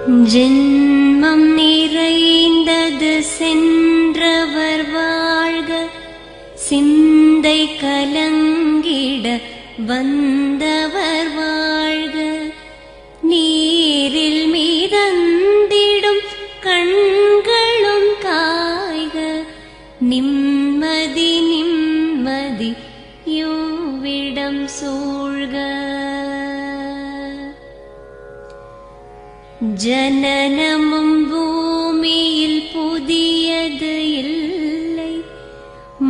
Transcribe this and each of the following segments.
ஜென்மம் நிறைந்தது சென்றவர் வாழ்க, சிந்தை கலங்கிட வந்தவர் வாழ்க, நீரில் மிதந்திடும் கண்களும் காய்க, நிம்மதி நிம்மதி யோவிடம் சூழ்க. ஜனனமும் பூமியில் புதியது இல்லை,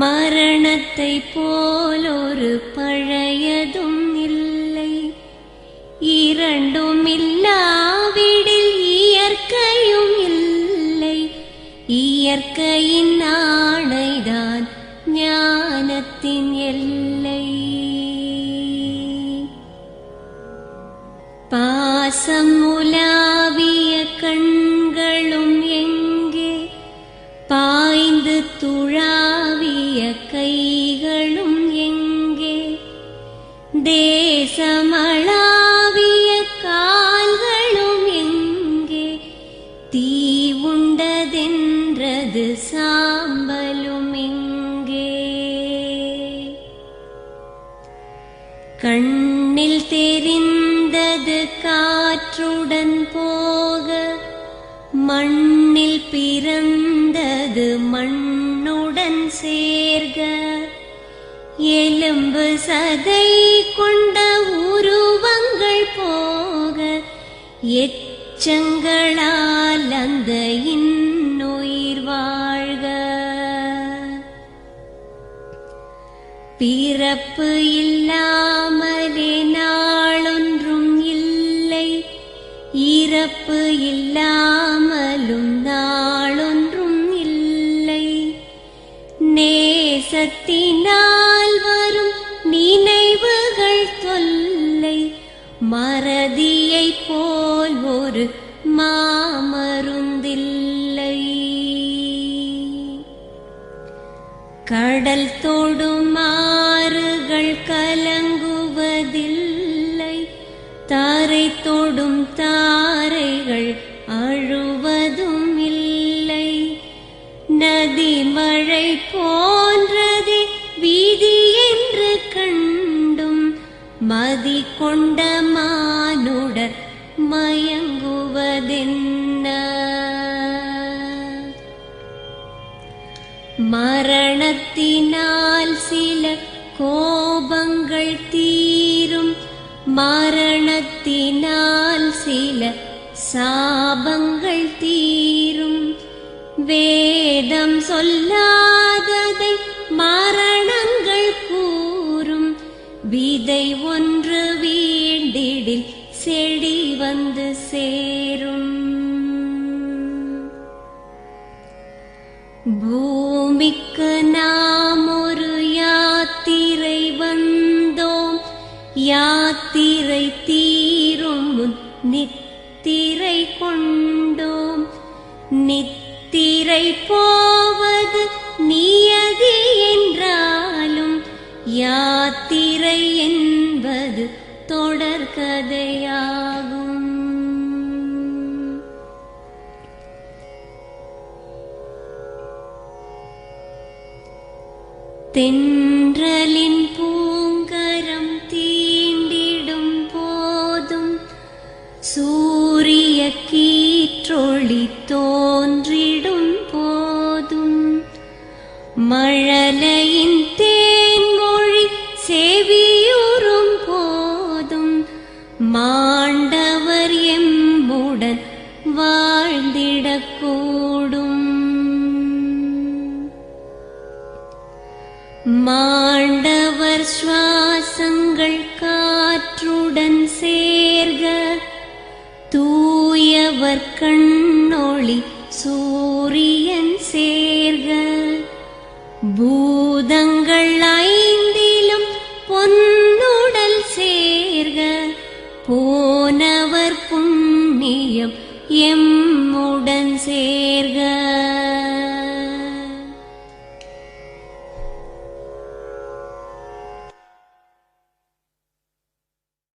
மரணத்தை போலொரு பழையதும் இல்லை, இரண்டும் இல்லாவிடில் இயற்கையும் இல்லை, இயற்கையின் ஆணைதான் ஞானத்தின் எல்லை. பாசம் உலாவிய கண்களும் எங்கே, பாய்ந்து துழாவிய கைகளும் எங்கே, தேசமளாவிய கால்களும் எங்கே, தீ உண்டதென்றது சாம்பலும் எங்கே. கண்ணில் தெரிந்தது காற்றுடன் போக, மண்ணில் பிறந்தது மண்ணுடன் சேர்க, எலும்பு சதை கொண்ட உருவங்கள் போக, எச்சங்களால் அந்த இன்னுயிர் வாழ்க. பிறப்பு இல்லாமலே நாளொன்றும் இல்லை, இறப்பு இல்லாமலும் நாளொன்றும் இல்லை, நேசத்தினால் வரும் நினைவுகள் தொல்லை, மறதியை போல் ஒரு மாமருந்தில்லை. கடல் தொடும் ஆறுகள் கலங்குவதில்லை, தாரை தொடும் தாரைகள் அழுவதும் இல்லை, நதி மழை போன்றதே வீதி என்று கண்டும், மதி கொண்ட மானுடர் மயங்குவதென்ன. மரணத்தினால் சில கோபங்கள் தீரும், மரணத்தினால் சில சாபங்கள் தீரும், வேதம் சொல்லாததை மரணங்கள் கூறும், விதை ஒன்று வீண்டிடில் செடி வந்து சேரும். பூமிக்கு நாம் ஒரு யாத்திரை வந்தோம், யாத்திரை தீரும் முன் நித்திரை கொண்டோம், நித்திரை போவது நியதி என்றாலும், யாத்திரை என்பது தொடர்கதையாகும். தென்றலின் பூங்கரம் தீண்டிடும் போதும், சூரிய கீற்றொளி தோன்றிடும் போதும், மழலையின் தேன்மொழி செவியுறும் போதும், மாண்டவர் எம்முடன் வாழ்ந்திடக்கூடும். மாண்டவர் சுவாசங்கள் காற்றுடன் சேர்க, தூயவர் கண்